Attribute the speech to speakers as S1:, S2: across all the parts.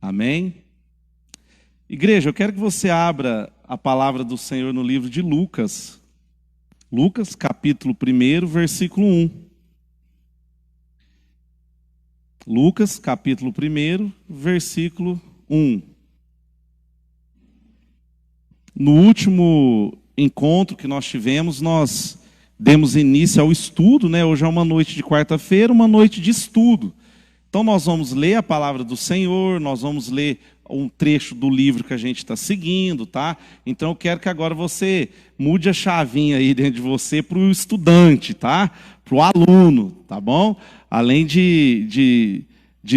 S1: Amém? Igreja, eu quero que você abra a palavra do Senhor no livro de Lucas. Lucas, capítulo 1, versículo 1. Lucas, capítulo 1, versículo 1. No último encontro que nós tivemos, nós demos início ao estudo, né? Hoje é uma noite de quarta-feira, uma noite de estudo. Então nós vamos ler a palavra do Senhor, nós vamos ler um trecho do livro que a gente está seguindo, tá? Então eu quero que agora você mude a chavinha aí dentro de você para o estudante, tá? Para o aluno, tá bom? Além de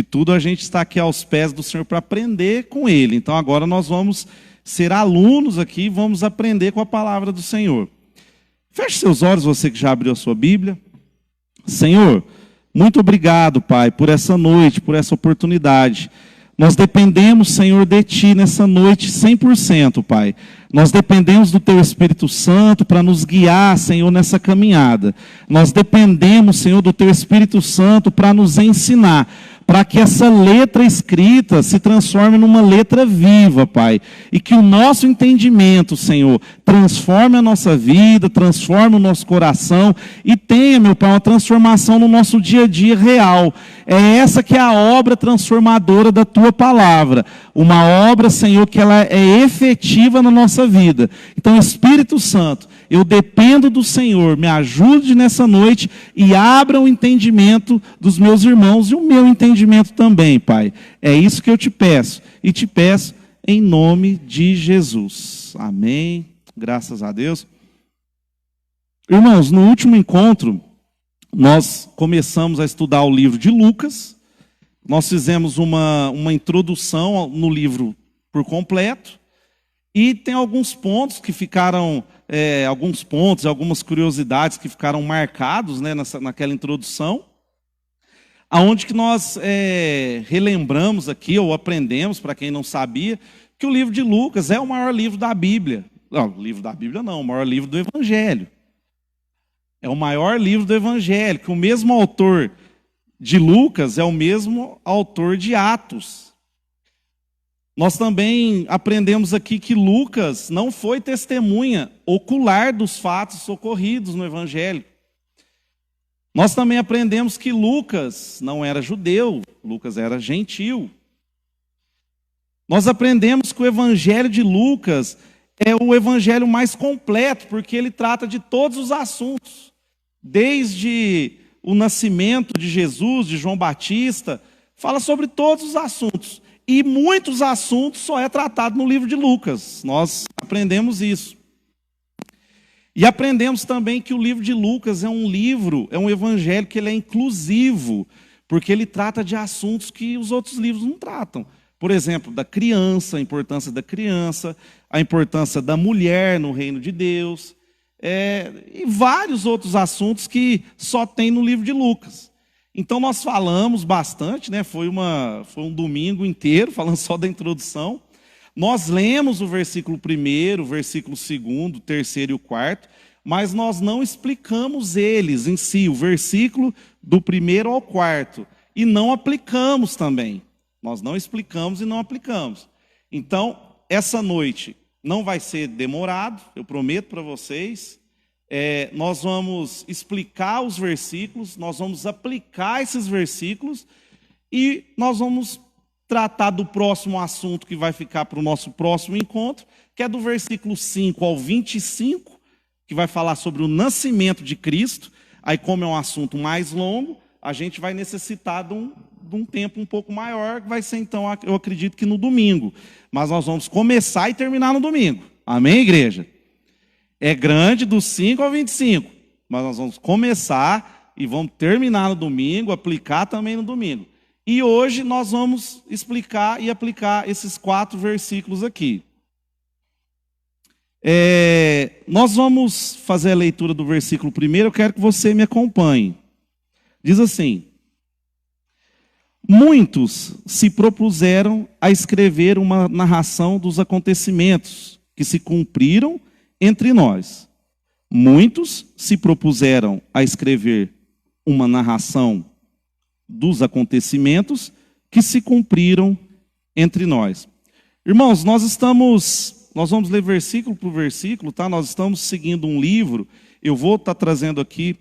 S1: tudo, a gente está aqui aos pés do Senhor para aprender com Ele. Então agora nós vamos ser alunos aqui e vamos aprender com a palavra do Senhor. Feche seus olhos, você que já abriu a sua Bíblia. Senhor, muito obrigado, Pai, por essa noite, por essa oportunidade. Nós dependemos, Senhor, de Ti nessa noite 100%, Pai. Nós dependemos do Teu Espírito Santo para nos guiar, Senhor, nessa caminhada. Nós dependemos, Senhor, do Teu Espírito Santo para nos ensinar, para que essa letra escrita se transforme numa letra viva, Pai. E que o nosso entendimento, Senhor, transforme a nossa vida, transforme o nosso coração e tenha, meu Pai, uma transformação no nosso dia a dia real. É essa que é a obra transformadora da Tua palavra. Uma obra, Senhor, que ela é efetiva na nossa vida. Então, Espírito Santo, eu dependo do Senhor, me ajude nessa noite e abra o entendimento dos meus irmãos e o meu entendimento também, Pai. É isso que eu te peço, e te peço em nome de Jesus. Amém. Graças a Deus. Irmãos, no último encontro, nós começamos a estudar o livro de Lucas. Nós fizemos uma introdução no livro por completo. E tem alguns pontos que ficaram, algumas curiosidades que ficaram marcados, né, naquela introdução, aonde que nós relembramos aqui, ou aprendemos, para quem não sabia, que o livro de Lucas é o maior livro da Bíblia. Não, o livro da Bíblia não, o maior livro do Evangelho. É o maior livro do Evangelho, que o mesmo autor de Lucas é o mesmo autor de Atos. Nós também aprendemos aqui que Lucas não foi testemunha ocular dos fatos ocorridos no Evangelho. Nós também aprendemos que Lucas não era judeu, Lucas era gentil. Nós aprendemos que o Evangelho de Lucas é o evangelho mais completo, porque ele trata de todos os assuntos, desde o nascimento de Jesus, de João Batista, fala sobre todos os assuntos. E muitos assuntos só é tratado no livro de Lucas. Nós aprendemos isso. E aprendemos também que o livro de Lucas é um livro, é um evangelho que ele é inclusivo, porque ele trata de assuntos que os outros livros não tratam. Por exemplo, da criança, a importância da criança, a importância da mulher no reino de Deus, e vários outros assuntos que só tem no livro de Lucas. Então nós falamos bastante, né? Foi um domingo inteiro falando só da introdução. Nós lemos o versículo 1, o versículo 2, o 3 e o 4, mas nós não explicamos eles em si, o versículo do 1 ao 4, e não aplicamos também. Nós não explicamos e não aplicamos. Então, essa noite não vai ser demorado, eu prometo para vocês. Nós vamos explicar os versículos, nós vamos aplicar esses versículos e nós vamos tratar do próximo assunto que vai ficar para o nosso próximo encontro, que é do versículo 5 ao 25, que vai falar sobre o nascimento de Cristo. Aí, como é um assunto mais longo, a gente vai necessitar de um tempo um pouco maior, que vai ser então, eu acredito que no domingo. Mas nós vamos começar e terminar no domingo. Amém, igreja? É grande do 5 ao 25, mas nós vamos começar e vamos terminar no domingo, aplicar também no domingo. E hoje nós vamos explicar e aplicar esses 4 versículos aqui. Nós vamos fazer a leitura do versículo 1, eu quero que você me acompanhe. Diz assim: muitos se propuseram a escrever uma narração dos acontecimentos que se cumpriram entre nós. Muitos se propuseram a escrever uma narração dos acontecimentos que se cumpriram entre nós. Irmãos, nós vamos ler versículo por versículo, tá? Nós estamos seguindo um livro, eu vou estar trazendo aqui,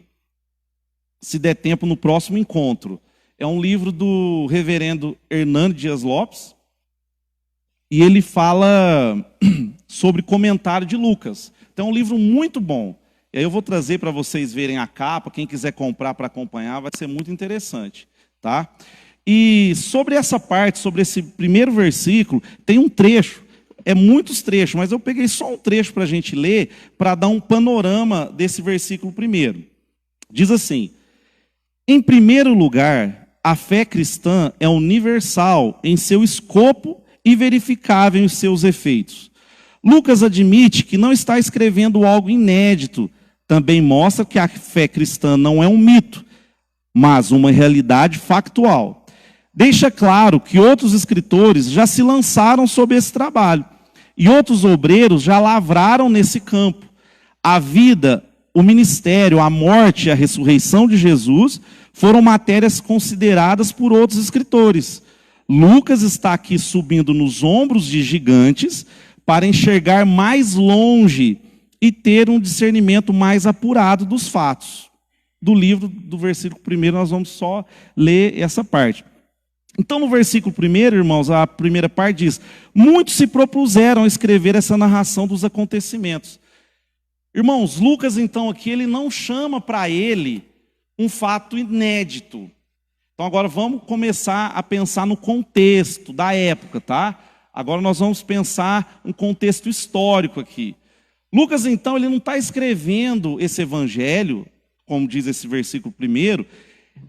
S1: se der tempo, no próximo encontro. É um livro do reverendo Hernando Dias Lopes, e ele fala sobre comentário de Lucas. Então é um livro muito bom. E aí eu vou trazer para vocês verem a capa, quem quiser comprar para acompanhar, vai ser muito interessante, tá? E sobre essa parte, sobre esse primeiro versículo, tem um trecho, muitos trechos, mas eu peguei só um trecho para a gente ler, para dar um panorama desse versículo primeiro. Diz assim: em primeiro lugar, a fé cristã é universal em seu escopo e verificável em seus efeitos. Lucas admite que não está escrevendo algo inédito, também mostra que a fé cristã não é um mito, mas uma realidade factual. Deixa claro que outros escritores já se lançaram sobre esse trabalho, e outros obreiros já lavraram nesse campo. A vida, o ministério, a morte e a ressurreição de Jesus foram matérias consideradas por outros escritores. Lucas está aqui subindo nos ombros de gigantes para enxergar mais longe e ter um discernimento mais apurado dos fatos. Do livro, do versículo 1, nós vamos só ler essa parte. Então, no versículo 1, irmãos, a primeira parte diz: muitos se propuseram a escrever essa narração dos acontecimentos. Irmãos, Lucas, então, aqui, ele não chama para ele um fato inédito. Então, agora vamos começar a pensar no contexto da época, tá? Agora nós vamos pensar um contexto histórico aqui. Lucas, então, ele não está escrevendo esse evangelho, como diz esse versículo 1,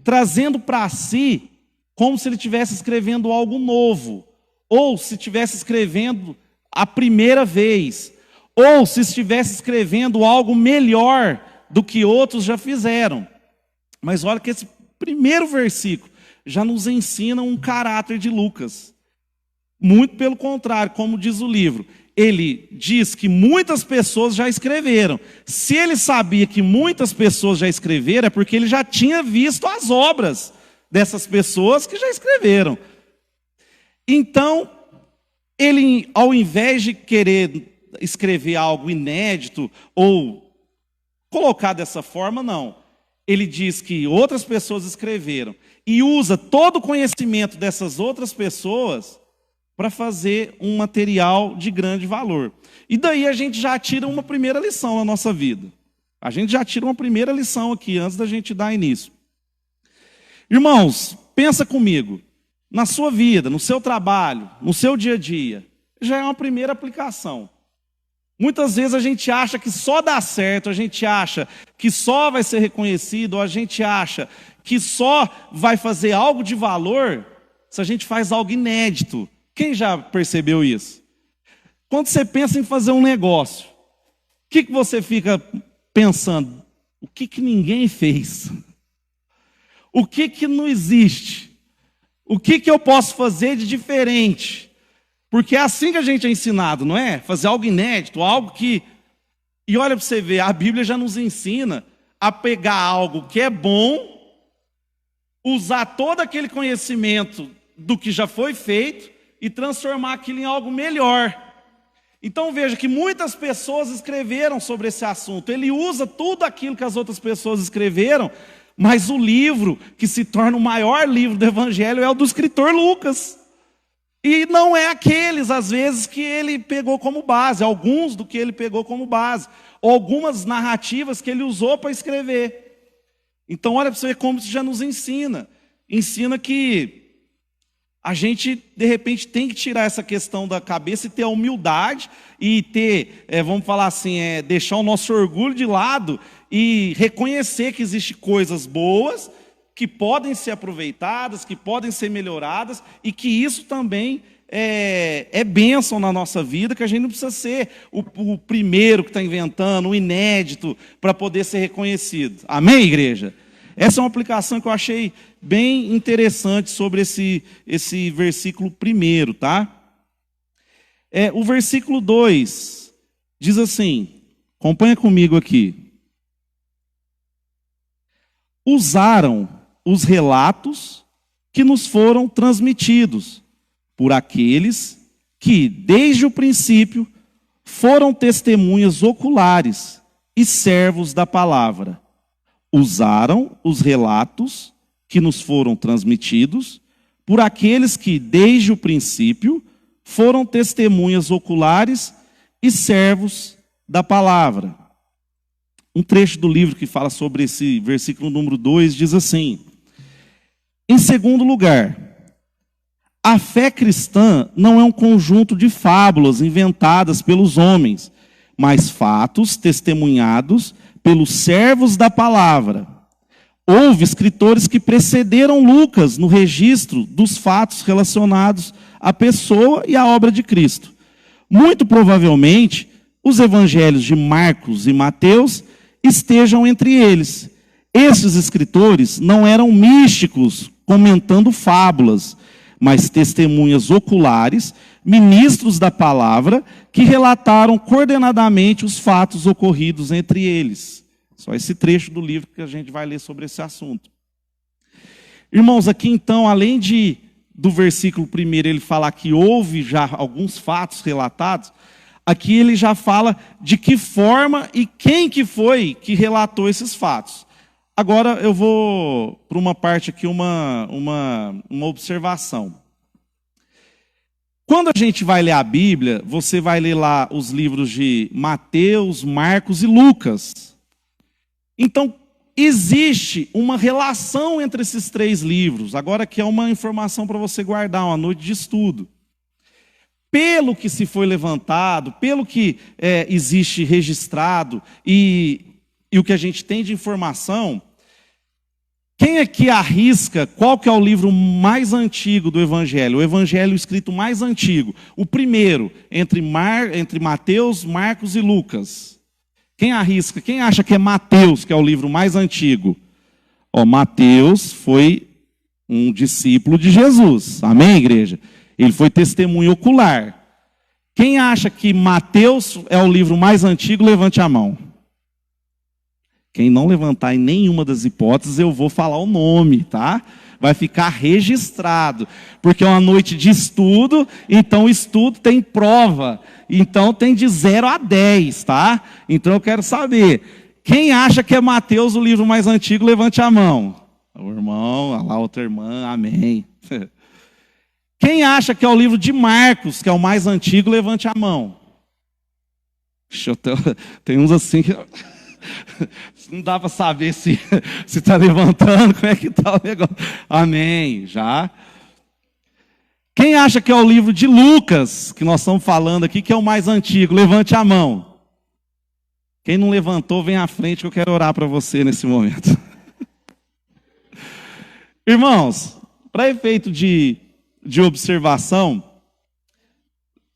S1: trazendo para si como se ele estivesse escrevendo algo novo, ou se estivesse escrevendo a primeira vez, ou se estivesse escrevendo algo melhor do que outros já fizeram. Mas olha que esse primeiro versículo já nos ensina um caráter de Lucas. Muito pelo contrário, como diz o livro, ele diz que muitas pessoas já escreveram. Se ele sabia que muitas pessoas já escreveram, é porque ele já tinha visto as obras dessas pessoas que já escreveram. Então, ele, ao invés de querer escrever algo inédito ou colocar dessa forma, não. Ele diz que outras pessoas escreveram e usa todo o conhecimento dessas outras pessoas para fazer um material de grande valor. E daí a gente já tira uma primeira lição na nossa vida. A gente já tira uma primeira lição aqui, antes da gente dar início. Irmãos, pensa comigo. Na sua vida, no seu trabalho, no seu dia a dia, já é uma primeira aplicação. Muitas vezes a gente acha que só dá certo, a gente acha que só vai ser reconhecido, ou a gente acha que só vai fazer algo de valor se a gente faz algo inédito. Quem já percebeu isso? Quando você pensa em fazer um negócio, o que você fica pensando? O que ninguém fez? O que não existe? O que eu posso fazer de diferente? Porque é assim que a gente é ensinado, não é? Fazer algo inédito, algo que... E olha para você ver, a Bíblia já nos ensina a pegar algo que é bom, usar todo aquele conhecimento do que já foi feito e transformar aquilo em algo melhor. Então veja que muitas pessoas escreveram sobre esse assunto. Ele usa tudo aquilo que as outras pessoas escreveram, mas o livro que se torna o maior livro do Evangelho é o do escritor Lucas. E não é aqueles, às vezes, que ele pegou como base, alguns do que ele pegou como base, ou algumas narrativas que ele usou para escrever. Então olha para você ver como isso já nos ensina. Ensina que a gente, de repente, tem que tirar essa questão da cabeça e ter a humildade e ter, vamos falar assim, deixar o nosso orgulho de lado e reconhecer que existem coisas boas que podem ser aproveitadas, que podem ser melhoradas e que isso também é bênção na nossa vida, que a gente não precisa ser o primeiro que está inventando, o inédito, para poder ser reconhecido. Amém, igreja? Essa é uma aplicação que eu achei bem interessante sobre esse versículo 1, tá? O versículo 2 diz assim, acompanha comigo aqui. Usaram os relatos que nos foram transmitidos, por aqueles que, desde o princípio, foram testemunhas oculares e servos da palavra. Usaram os relatos que nos foram transmitidos por aqueles que, desde o princípio, foram testemunhas oculares e servos da palavra. Um trecho do livro que fala sobre esse versículo número 2 diz assim: em segundo lugar, a fé cristã não é um conjunto de fábulas inventadas pelos homens, mas fatos testemunhados pelos servos da palavra. Houve escritores que precederam Lucas no registro dos fatos relacionados à pessoa e à obra de Cristo. Muito provavelmente, os evangelhos de Marcos e Mateus estejam entre eles. Esses escritores não eram místicos comentando fábulas, mas testemunhas oculares, ministros da palavra, que relataram coordenadamente os fatos ocorridos entre eles. Só esse trecho do livro que a gente vai ler sobre esse assunto. Irmãos, aqui então, além do versículo primeiro, ele falar que houve já alguns fatos relatados, aqui ele já fala de que forma e quem que foi que relatou esses fatos. Agora eu vou para uma parte aqui, uma observação. Quando a gente vai ler a Bíblia, você vai ler lá os livros de Mateus, Marcos e Lucas. Então, existe uma relação entre esses três livros. Agora que é uma informação para você guardar, uma noite de estudo. Pelo que se foi levantado, pelo que existe registrado e o que a gente tem de informação, quem aqui arrisca qual que é o livro mais antigo do Evangelho? O Evangelho escrito mais antigo. O primeiro, entre Mateus, Marcos e Lucas. Quem arrisca? Quem acha que é Mateus, que é o livro mais antigo? Mateus foi um discípulo de Jesus. Amém, igreja? Ele foi testemunho ocular. Quem acha que Mateus é o livro mais antigo, levante a mão. Quem não levantar em nenhuma das hipóteses, eu vou falar o nome, tá? Vai ficar registrado. Porque é uma noite de estudo, então o estudo tem prova. Então tem de 0 a 10, tá? Então eu quero saber. Quem acha que é Mateus o livro mais antigo, levante a mão. O irmão, a lá outra irmã, amém. Quem acha que é o livro de Marcos, que é o mais antigo, levante a mão. Tem uns assim que não dá para saber se está levantando, como é que está o negócio. Amém, já. Quem acha que é o livro de Lucas, que nós estamos falando aqui, que é o mais antigo, levante a mão. Quem não levantou, vem à frente que eu quero orar para você nesse momento. Irmãos, para efeito de observação,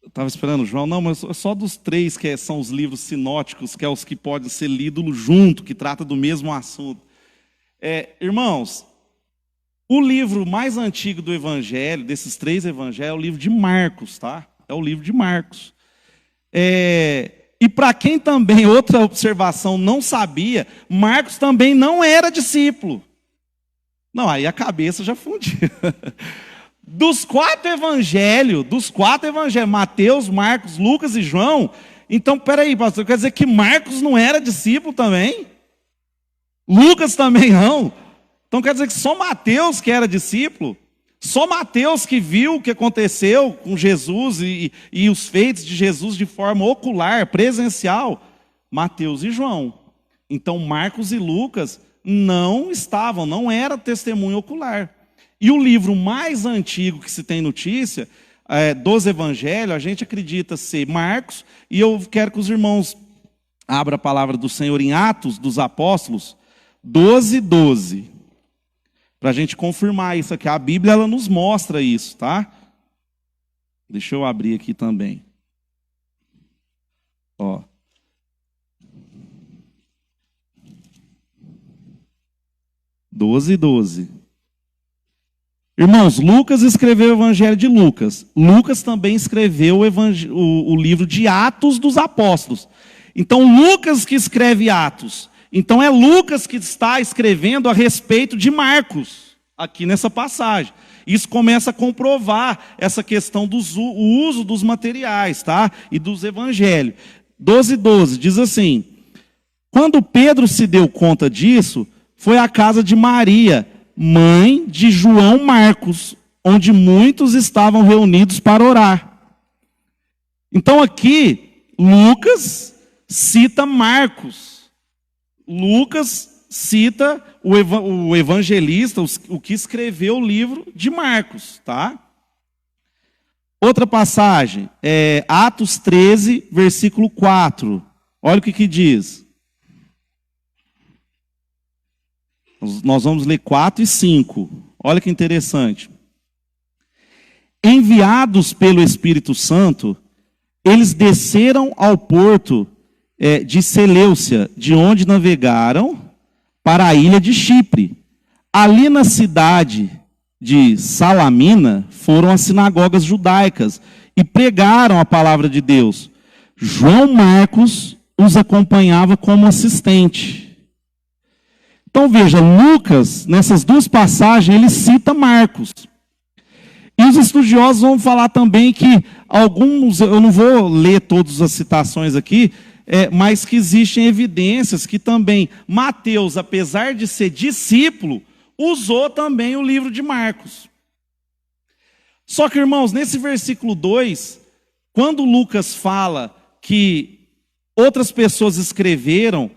S1: eu estava esperando o João, não, mas só dos três que são os livros sinóticos, que é os que podem ser lidos junto, que trata do mesmo assunto. Irmãos, o livro mais antigo do Evangelho, desses três Evangelhos, é o livro de Marcos, tá? É o livro de Marcos. E para quem também, outra observação, não sabia, Marcos também não era discípulo. Não, aí a cabeça já fundiu. Dos quatro evangelhos, Mateus, Marcos, Lucas e João, então, peraí, pastor, quer dizer que Marcos não era discípulo também? Lucas também não? Então quer dizer que só Mateus que era discípulo? Só Mateus que viu o que aconteceu com Jesus e os feitos de Jesus de forma ocular, presencial? Mateus e João. Então Marcos e Lucas não era testemunho ocular. E o livro mais antigo que se tem notícia dos evangelhos, a gente acredita ser Marcos, e eu quero que os irmãos abram a palavra do Senhor em Atos dos Apóstolos 12:12. Para a gente confirmar isso aqui. A Bíblia ela nos mostra isso, tá? Deixa eu abrir aqui também. 12:12. Irmãos, Lucas escreveu o Evangelho de Lucas. Lucas também escreveu o livro de Atos dos Apóstolos. Então, Lucas que escreve Atos. Então, é Lucas que está escrevendo a respeito de Marcos, aqui nessa passagem. Isso começa a comprovar essa questão do uso dos materiais, tá? E dos evangelhos. 12:12 diz assim: quando Pedro se deu conta disso, foi à casa de Maria, mãe de João Marcos, onde muitos estavam reunidos para orar. Então aqui, Lucas cita Marcos. Lucas cita o evangelista, o que escreveu o livro de Marcos, tá? Outra passagem, Atos 13, versículo 4. Olha o que diz. Nós vamos ler 4 e 5. Olha que interessante. Enviados pelo Espírito Santo, eles desceram ao porto de Seleucia, de onde navegaram para a ilha de Chipre. Ali na cidade de Salamina foram as sinagogas judaicas e pregaram a palavra de Deus. João Marcos os acompanhava como assistente. Então veja, Lucas, nessas duas passagens, ele cita Marcos. E os estudiosos vão falar também que alguns, eu não vou ler todas as citações aqui, mas que existem evidências que também Mateus, apesar de ser discípulo, usou também o livro de Marcos. Só que, irmãos, nesse versículo 2, quando Lucas fala que outras pessoas escreveram,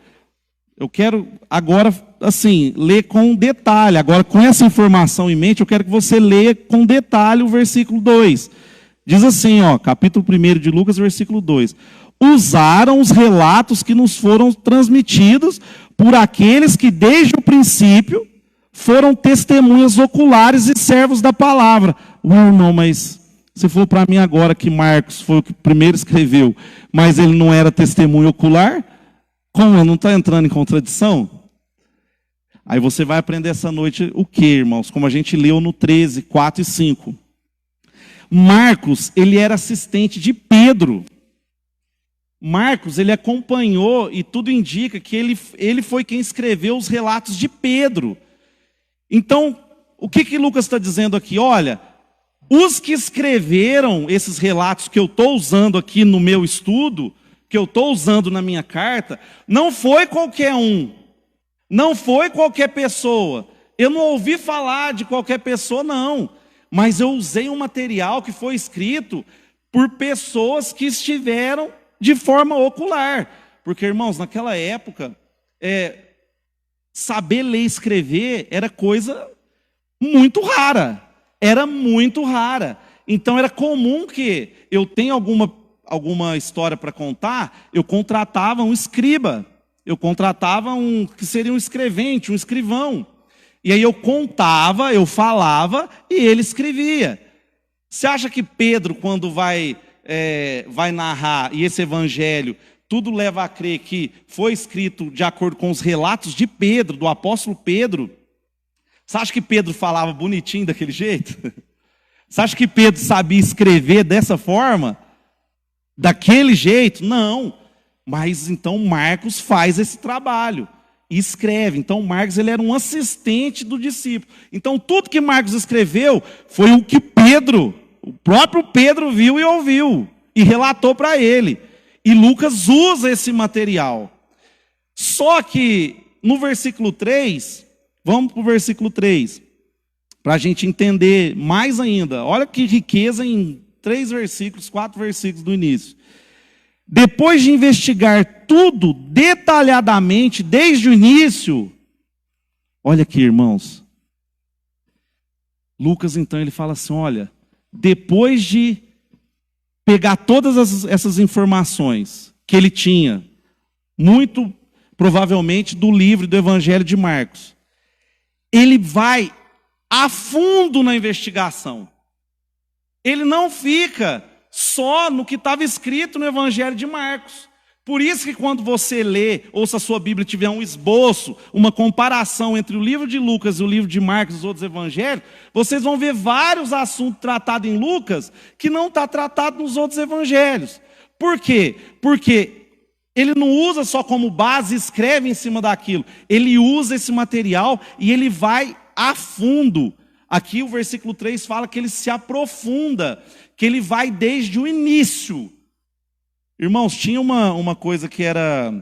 S1: eu quero agora, assim, ler com detalhe. Agora, com essa informação em mente, eu quero que você leia com detalhe o versículo 2. Diz assim, capítulo 1 de Lucas, versículo 2. Usaram os relatos que nos foram transmitidos por aqueles que desde o princípio foram testemunhas oculares e servos da palavra. Irmão, mas se for para mim agora que Marcos foi o que primeiro escreveu, mas ele não era testemunho ocular, como não está entrando em contradição? Aí você vai aprender essa noite o que, irmãos? Como a gente leu no 13, 4 e 5. Marcos, ele era assistente de Pedro. Marcos, ele acompanhou, e tudo indica que ele foi quem escreveu os relatos de Pedro. Então, o que Lucas está dizendo aqui? Olha, os que escreveram esses relatos que eu estou usando aqui no meu estudo, que eu estou usando na minha carta, não foi qualquer um, não foi qualquer pessoa. Eu não ouvi falar de qualquer pessoa, não. Mas eu usei um material que foi escrito por pessoas que estiveram de forma ocular. Porque, irmãos, naquela época, saber ler e escrever era coisa muito rara. Era muito rara. Então, era comum que eu tenha alguma história para contar, eu contratava um escriba. Eu contratava que seria um escrevente, um escrivão. E aí eu contava, eu falava e ele escrevia. Você acha que Pedro, quando vai narrar, e esse evangelho, tudo leva a crer que foi escrito de acordo com os relatos de Pedro, do apóstolo Pedro? Você acha que Pedro falava bonitinho daquele jeito? Você acha que Pedro sabia escrever dessa forma? Daquele jeito? Não. Mas então Marcos faz esse trabalho e escreve. Então Marcos, ele era um assistente do discípulo. Então tudo que Marcos escreveu foi o que o próprio Pedro viu e ouviu e relatou para ele. E Lucas usa esse material. Só que no versículo 3, vamos para o versículo 3, para a gente entender mais ainda. Olha que riqueza em 3 versículos, 4 versículos do início. Depois de investigar tudo detalhadamente, desde o início, olha aqui, irmãos. Lucas, então, ele fala assim, olha, depois de pegar todas essas informações que ele tinha, muito provavelmente do livro do Evangelho de Marcos, ele vai a fundo na investigação. Ele não fica só no que estava escrito no Evangelho de Marcos. Por isso que quando você lê, ou se a sua Bíblia tiver um esboço, uma comparação entre o livro de Lucas e o livro de Marcos e os outros evangelhos, vocês vão ver vários assuntos tratados em Lucas que não está tratado nos outros evangelhos. Por quê? Porque ele não usa só como base e escreve em cima daquilo. Ele usa esse material e ele vai a fundo Aqui o versículo 3 fala que ele se aprofunda, que ele vai desde o início. Irmãos, tinha uma coisa que era,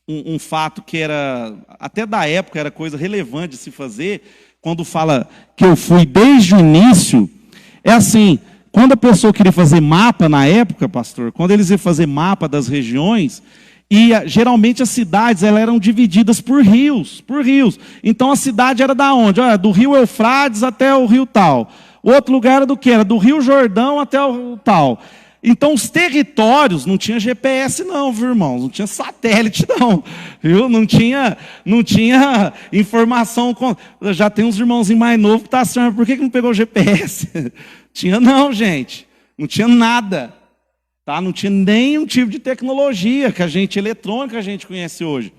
S1: um fato que era, até da época, era coisa relevante de se fazer, quando fala que eu fui desde o início, é assim, quando a pessoa queria fazer mapa na época, pastor, quando eles iam fazer mapa das regiões, e geralmente as cidades elas eram divididas por rios. Então a cidade era da onde? Olha, do rio Eufrates até o rio tal. O outro lugar era do quê? Era do rio Jordão até o tal. Então os territórios, não tinha GPS não, viu, irmãos? Não tinha satélite não, viu? Não tinha informação. Já tem uns irmãozinhos mais novos que estão assim, mas por que não pegou o GPS? Tinha não, gente. Não tinha nada. Tá? Não tinha nenhum tipo de tecnologia eletrônica que a gente conhece hoje.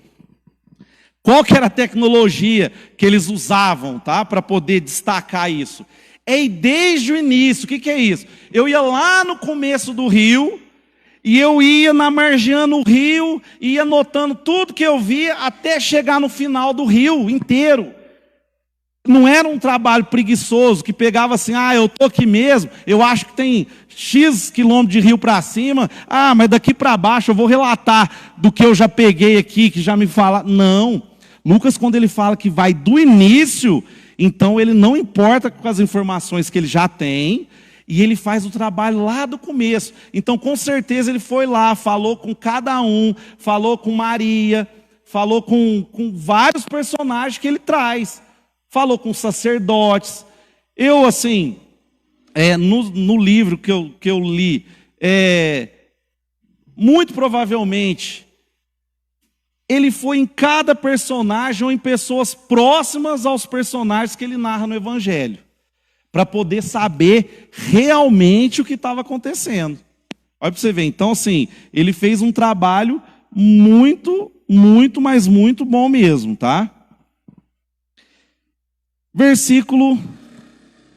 S1: Qual que era a tecnologia que eles usavam, tá, para poder destacar isso? É desde o início. O que é isso? Eu ia lá no começo do rio, e eu ia margeando o rio, e ia anotando tudo que eu via, até chegar no final do rio inteiro. Não era um trabalho preguiçoso, que pegava assim, eu estou aqui mesmo, eu acho que tem X quilômetros de rio para cima, mas daqui para baixo eu vou relatar do que eu já peguei aqui, que já me fala. Não. Lucas, quando ele fala que vai do início, então ele não importa com as informações que ele já tem, e ele faz o trabalho lá do começo. Então, com certeza, ele foi lá, falou com cada um, falou com Maria, falou com vários personagens que ele traz. Falou com sacerdotes. Eu, assim, no livro que eu li, muito provavelmente, ele foi em cada personagem ou em pessoas próximas aos personagens que ele narra no Evangelho, para poder saber realmente o que estava acontecendo. Olha para você ver. Então, assim, ele fez um trabalho muito, mas muito bom mesmo, tá? Versículo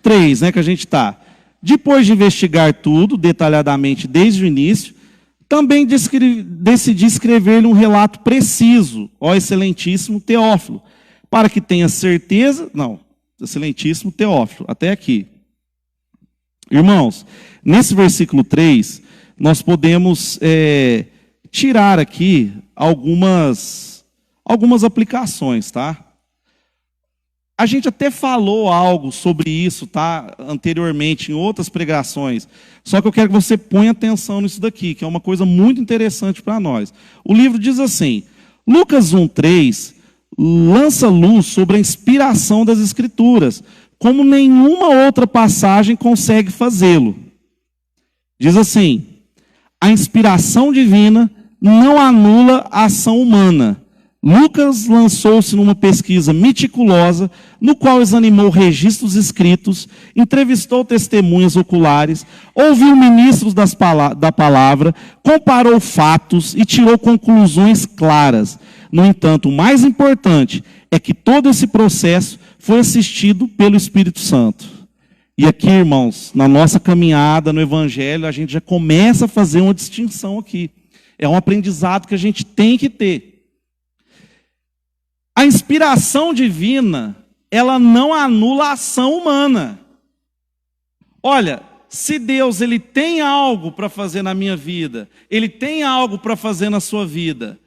S1: 3, que a gente está. Depois de investigar tudo detalhadamente desde o início, também decidi escrever-lhe um relato preciso, ó excelentíssimo Teófilo, para que tenha certeza. Não, excelentíssimo Teófilo, até aqui. Irmãos, nesse versículo 3, nós podemos tirar aqui algumas aplicações, tá? A gente até falou algo sobre isso, tá, anteriormente, em outras pregações. Só que eu quero que você ponha atenção nisso daqui, que é uma coisa muito interessante para nós. O livro diz assim, Lucas 1:3 lança luz sobre a inspiração das Escrituras, como nenhuma outra passagem consegue fazê-lo. Diz assim, a inspiração divina não anula a ação humana. Lucas lançou-se numa pesquisa meticulosa, no qual examinou registros escritos, entrevistou testemunhas oculares, ouviu ministros da palavra, comparou fatos e tirou conclusões claras. No entanto, o mais importante é que todo esse processo foi assistido pelo Espírito Santo. E aqui, irmãos, na nossa caminhada no Evangelho, a gente já começa a fazer uma distinção aqui. É um aprendizado que a gente tem que ter. A inspiração divina, ela não anula a ação humana. Olha, se Deus ele tem algo para fazer na minha vida, ele tem algo para fazer na sua vida.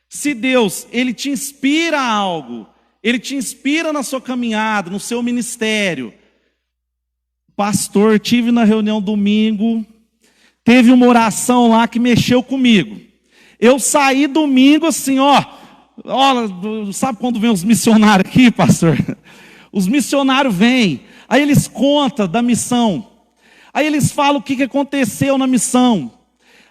S1: Se Deus ele te inspira algo, ele te inspira na sua caminhada, no seu ministério. Pastor, tive na reunião domingo, teve uma oração lá que mexeu comigo. Eu saí domingo assim, olha, sabe quando vem os missionários aqui, pastor? Os missionários vêm, aí eles contam da missão, aí eles falam o que aconteceu na missão,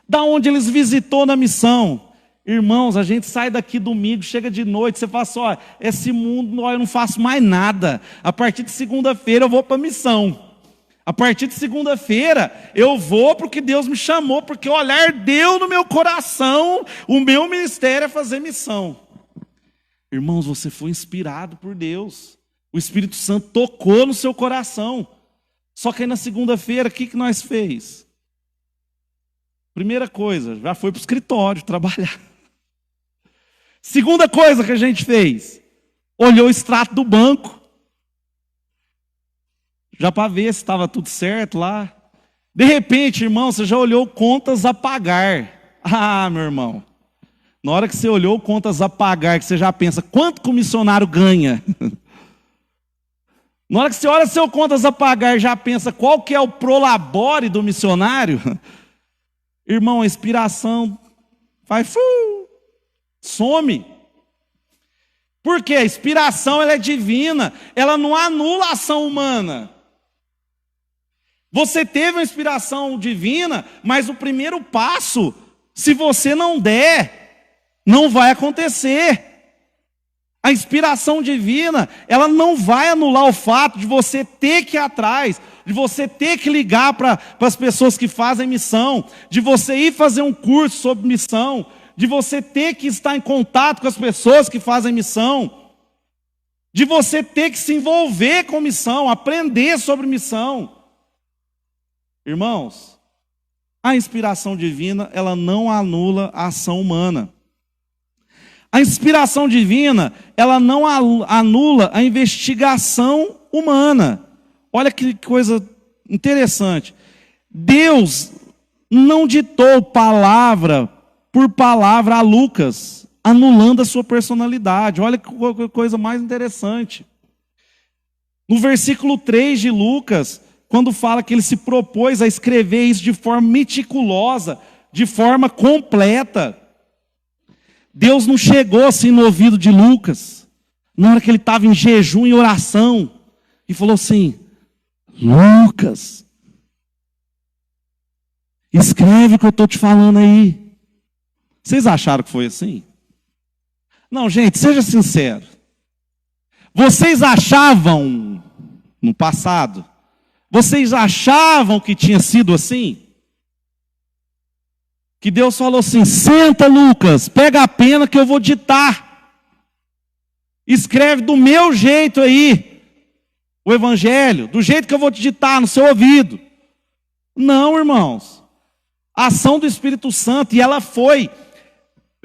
S1: da onde eles visitou na missão. Irmãos, a gente sai daqui domingo, chega de noite, você fala assim, esse mundo, eu não faço mais nada, a partir de segunda-feira eu vou para a missão. A partir de segunda-feira, eu vou para o que Deus me chamou, porque o olhar deu no meu coração, o meu ministério é fazer missão. Irmãos, você foi inspirado por Deus. O Espírito Santo tocou no seu coração. Só que aí na segunda-feira, o que nós fez? Primeira coisa, já foi para o escritório trabalhar. Segunda coisa que a gente fez, olhou o extrato do banco. já para ver se estava tudo certo lá. De repente, irmão, você já olhou contas a pagar. Ah, meu irmão, na hora que você olhou contas a pagar, que você já pensa, quanto que o missionário ganha? Na hora que você olha seu contas a pagar e já pensa, qual que é o prolabore do missionário? Irmão, a inspiração some. Por quê? A inspiração ela é divina, ela não anula a ação humana. Você teve uma inspiração divina, mas o primeiro passo, se você não der, não vai acontecer. A inspiração divina, ela não vai anular o fato de você ter que ir atrás, de você ter que ligar para as pessoas que fazem missão, de você ir fazer um curso sobre missão, de você ter que estar em contato com as pessoas que fazem missão, de você ter que se envolver com missão, aprender sobre missão. Irmãos, a inspiração divina, ela não anula a ação humana. A inspiração divina, ela não anula a investigação humana. Olha que coisa interessante. Deus não ditou palavra por palavra a Lucas, anulando a sua personalidade. Olha que coisa mais interessante. No versículo 3 de Lucas, quando fala que ele se propôs a escrever isso de forma meticulosa, de forma completa, Deus não chegou assim no ouvido de Lucas, na hora que ele estava em jejum e oração, e falou assim, Lucas, escreve o que eu estou te falando aí. Vocês acharam que foi assim? Não, gente, seja sincero. Vocês achavam, no passado, vocês achavam que tinha sido assim? Que Deus falou assim, senta Lucas, pega a pena que eu vou ditar. Escreve do meu jeito aí, o evangelho, do jeito que eu vou te ditar no seu ouvido. Não, irmãos. A ação do Espírito Santo, e ela foi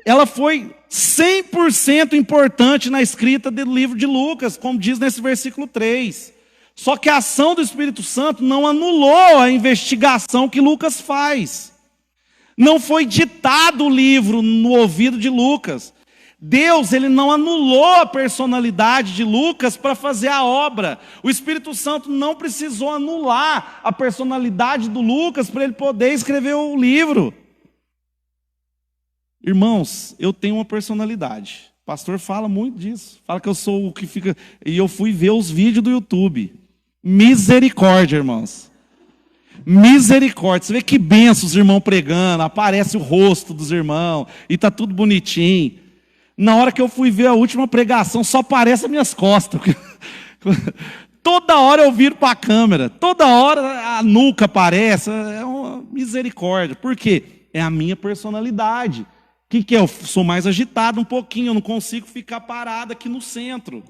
S1: 100% importante na escrita do livro de Lucas, como diz nesse versículo 3. Só que a ação do Espírito Santo não anulou a investigação que Lucas faz. Não foi ditado o livro no ouvido de Lucas. Deus, ele não anulou a personalidade de Lucas para fazer a obra. O Espírito Santo não precisou anular a personalidade do Lucas para ele poder escrever o livro. Irmãos, eu tenho uma personalidade. O pastor fala muito disso. Fala que eu sou o que fica... E eu fui ver os vídeos do YouTube. Misericórdia, irmãos. Misericórdia. Você vê que benção os irmãos pregando. Aparece o rosto dos irmãos. E está tudo bonitinho. Na hora que eu fui ver a última pregação, só aparece as minhas costas. Toda hora eu viro para a câmera. Toda hora a nuca aparece. É uma misericórdia. Por quê? É a minha personalidade. O que é? Eu sou mais agitado um pouquinho. Eu não consigo ficar parado aqui no centro.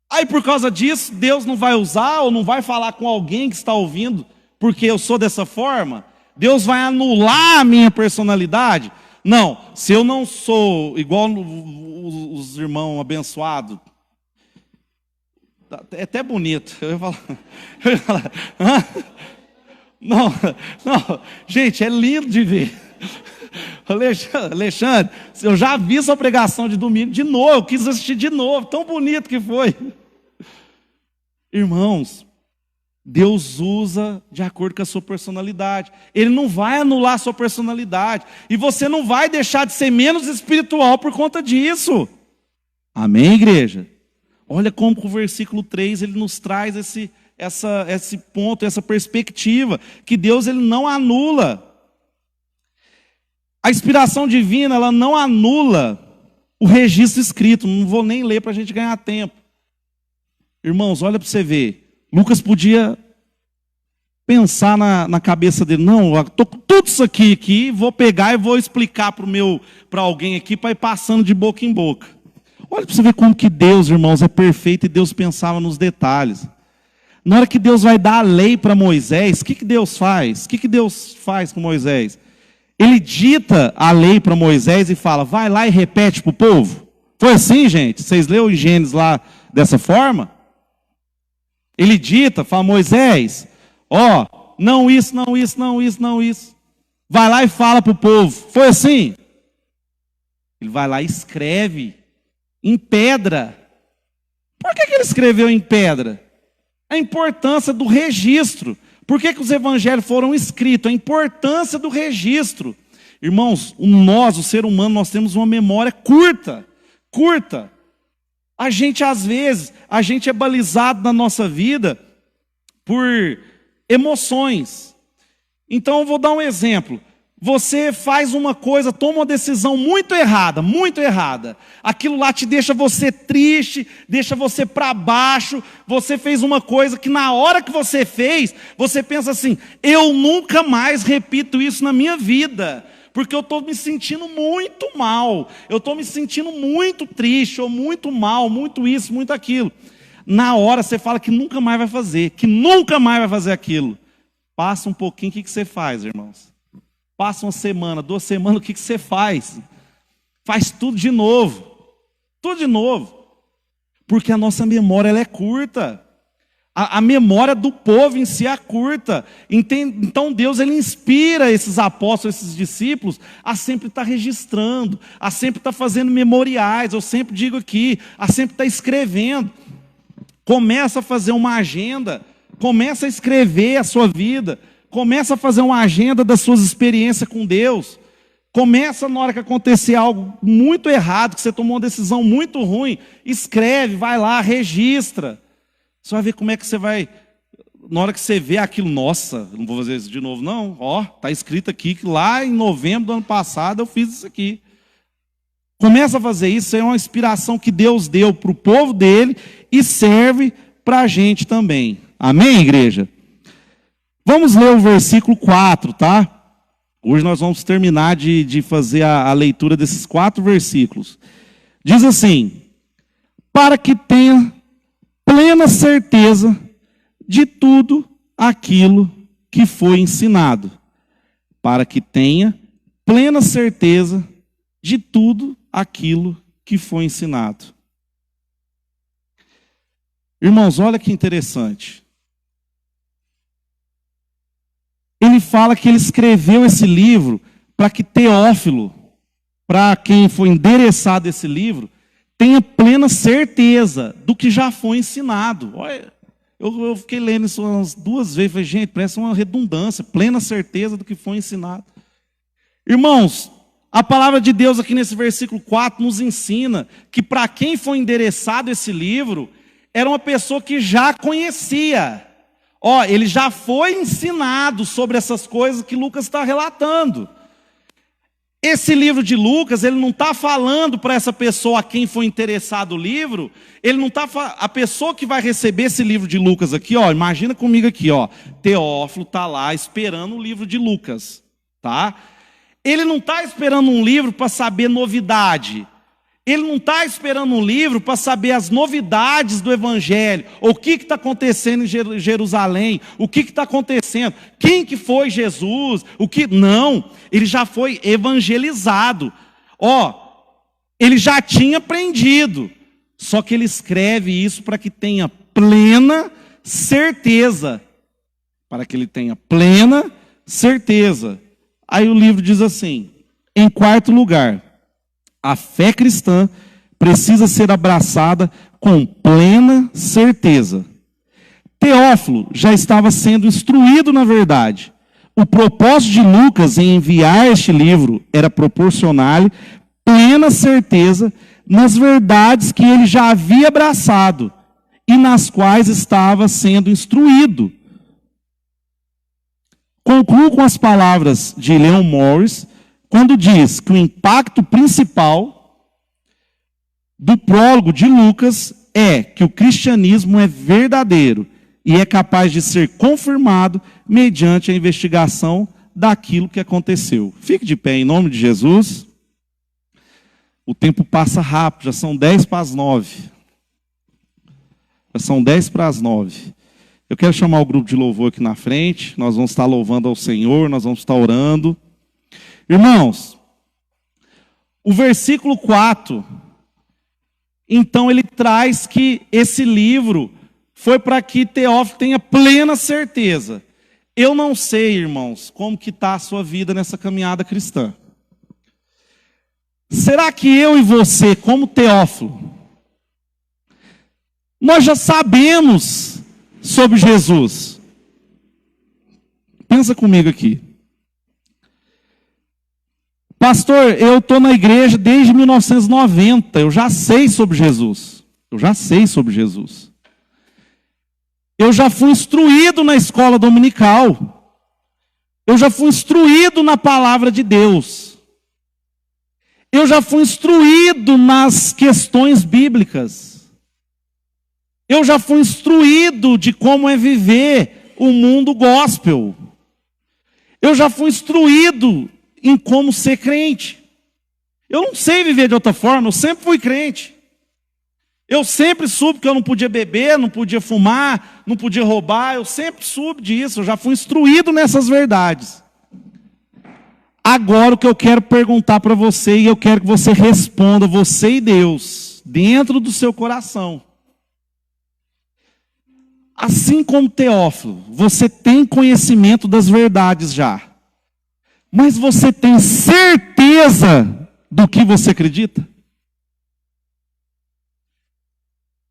S1: Aí por causa disso, Deus não vai usar ou não vai falar com alguém que está ouvindo, porque eu sou dessa forma? Deus vai anular a minha personalidade? Não, se eu não sou igual os irmãos abençoados, é até bonito, eu ia falar não, gente, é lindo de ver. Alexandre, eu já vi sua pregação de domingo de novo, eu quis assistir de novo, tão bonito que foi. Irmãos, Deus usa de acordo com a sua personalidade. Ele não vai anular a sua personalidade. E você não vai deixar de ser menos espiritual por conta disso. Amém, igreja? Olha como o versículo 3 ele nos traz esse ponto, essa perspectiva, que Deus ele não anula. A inspiração divina, ela não anula o registro escrito. Não vou nem ler para a gente ganhar tempo. Irmãos, olha para você ver. Lucas podia pensar na cabeça dele. Não, eu estou com tudo isso aqui, vou pegar e vou explicar para alguém aqui, para ir passando de boca em boca. Olha para você ver como que Deus, irmãos, é perfeito e Deus pensava nos detalhes. Na hora que Deus vai dar a lei para Moisés, o que Deus faz? O que Deus faz com Moisés? Ele dita a lei para Moisés e fala, vai lá e repete para o povo. Foi assim, gente? Vocês leram em Gênesis lá dessa forma? Ele dita, fala, Moisés, não isso, não isso, não isso, não isso. Vai lá e fala para o povo. Foi assim? Ele vai lá e escreve em pedra. Por que ele escreveu em pedra? A importância do registro. Por que os evangelhos foram escritos? A importância do registro. Irmãos, o ser humano, nós temos uma memória curta. A gente, às vezes, é balizado na nossa vida por emoções. Então, eu vou dar um exemplo. Você faz uma coisa, toma uma decisão muito errada. Aquilo lá te deixa você triste, deixa você para baixo. Você fez uma coisa que na hora que você fez, você pensa assim, eu nunca mais repito isso na minha vida. Porque eu estou me sentindo muito mal, eu estou me sentindo muito triste, ou muito mal, muito isso, muito aquilo. Na hora você fala que nunca mais vai fazer, aquilo. Passa um pouquinho, o que você faz, irmãos? Passa uma semana, 2 semanas, o que você faz? Faz tudo de novo. Porque a nossa memória ela é curta. A memória do povo em si é curta. Então Deus ele inspira esses apóstolos, esses discípulos, a sempre estar registrando, a sempre estar fazendo memoriais. Eu sempre digo aqui, a sempre estar escrevendo. Começa a fazer uma agenda, começa a escrever a sua vida, começa a fazer uma agenda das suas experiências com Deus. Começa na hora que acontecer algo muito errado, que você tomou uma decisão muito ruim, escreve, vai lá, registra. Você vai ver como é que você vai, na hora que você vê aquilo, nossa, não vou fazer isso de novo não, está escrito aqui que lá em novembro do ano passado eu fiz isso aqui. Começa a fazer isso, é uma inspiração que Deus deu para o povo dele e serve para a gente também. Amém, igreja? Vamos ler o versículo 4, tá? Hoje nós vamos terminar de fazer a leitura desses 4 versículos. Diz assim, para que tenha plena certeza de tudo aquilo que foi ensinado. Para que tenha plena certeza de tudo aquilo que foi ensinado. Irmãos, olha que interessante. Ele fala que ele escreveu esse livro para que Teófilo, para quem foi endereçado esse livro, tenha plena certeza do que já foi ensinado. Olha, eu fiquei lendo isso umas 2 vezes, falei, gente, parece uma redundância, plena certeza do que foi ensinado. Irmãos, a palavra de Deus aqui nesse versículo 4 nos ensina que para quem foi endereçado esse livro, era uma pessoa que já conhecia. Ele já foi ensinado sobre essas coisas que Lucas está relatando. Esse livro de Lucas, ele não está falando para essa pessoa a quem foi interessado o livro, a pessoa que vai receber esse livro de Lucas aqui, imagina comigo aqui, Teófilo está lá esperando o livro de Lucas, tá? Ele não está esperando um livro para saber novidade. Ele não está esperando um livro para saber as novidades do Evangelho, ou o que está acontecendo em Jerusalém, o que está acontecendo, quem que foi Jesus, não, ele já foi evangelizado, ele já tinha aprendido, só que ele escreve isso para que tenha plena certeza, Aí o livro diz assim, em 4º lugar, a fé cristã precisa ser abraçada com plena certeza. Teófilo já estava sendo instruído na verdade. O propósito de Lucas em enviar este livro era proporcionar-lhe plena certeza nas verdades que ele já havia abraçado e nas quais estava sendo instruído. Concluo com as palavras de Leon Morris, quando diz que o impacto principal do prólogo de Lucas é que o cristianismo é verdadeiro e é capaz de ser confirmado mediante a investigação daquilo que aconteceu. Fique de pé em nome de Jesus. O tempo passa rápido, já são 10:09. Já são 10:09. Eu quero chamar o grupo de louvor aqui na frente, nós vamos estar louvando ao Senhor, nós vamos estar orando. Irmãos, o versículo 4, então ele traz que esse livro foi para que Teófilo tenha plena certeza. Eu não sei, irmãos, como que está a sua vida nessa caminhada cristã. Será que eu e você, como Teófilo, nós já sabemos sobre Jesus? Pensa comigo aqui. Pastor, eu estou na igreja desde 1990, eu já sei sobre Jesus. Eu já sei sobre Jesus. Eu já fui instruído na escola dominical. Eu já fui instruído na palavra de Deus. Eu já fui instruído nas questões bíblicas. Eu já fui instruído de como é viver o mundo gospel. Eu já fui instruído em como ser crente. Eu não sei viver de outra forma, eu sempre fui crente. Eu sempre soube que eu não podia beber, não podia fumar, não podia roubar, eu sempre soube disso, eu já fui instruído nessas verdades. Agora o que eu quero perguntar para você, e eu quero que você responda, você e Deus, dentro do seu coração. Assim como Teófilo, você tem conhecimento das verdades já. Mas você tem certeza do que você acredita?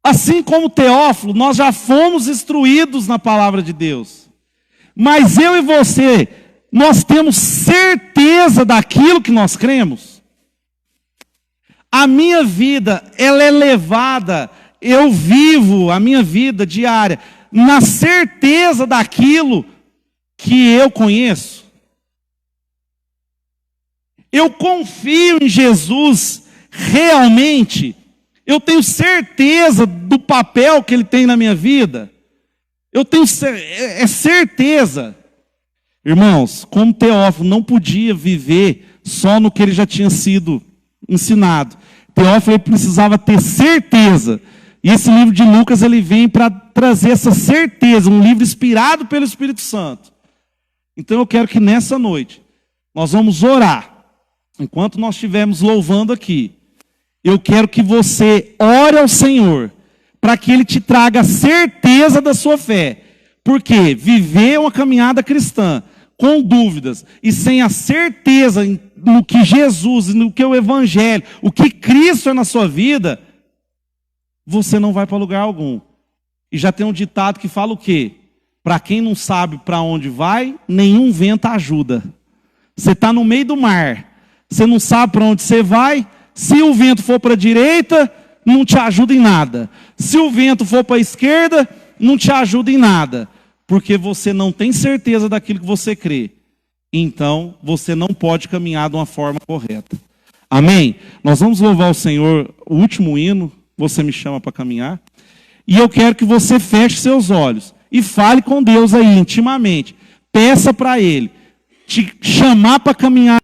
S1: Assim como Teófilo, nós já fomos instruídos na palavra de Deus. Mas eu e você, nós temos certeza daquilo que nós cremos? A minha vida, ela é levada, eu vivo a minha vida diária na certeza daquilo que eu conheço. Eu confio em Jesus realmente. Eu tenho certeza do papel que Ele tem na minha vida. Eu tenho certeza. Irmãos, como Teófilo não podia viver só no que ele já tinha sido ensinado. Teófilo ele precisava ter certeza. E esse livro de Lucas ele vem para trazer essa certeza. Um livro inspirado pelo Espírito Santo. Então eu quero que nessa noite nós vamos orar. Enquanto nós estivermos louvando aqui. Eu quero que você ore ao Senhor, para que Ele te traga a certeza da sua fé. Porque viver uma caminhada cristã, com dúvidas, e sem a certeza no que Jesus, no que o Evangelho, o que Cristo é na sua vida, você não vai para lugar algum. E já tem um ditado que fala o quê? Para quem não sabe para onde vai, nenhum vento ajuda. Você está no meio do mar, você não sabe para onde você vai. Se o vento for para a direita, não te ajuda em nada. Se o vento for para a esquerda, não te ajuda em nada. Porque você não tem certeza daquilo que você crê. Então, você não pode caminhar de uma forma correta. Amém? Nós vamos louvar o Senhor, o último hino. Você me chama para caminhar. E eu quero que você feche seus olhos. E fale com Deus aí, intimamente. Peça para Ele te chamar para caminhar.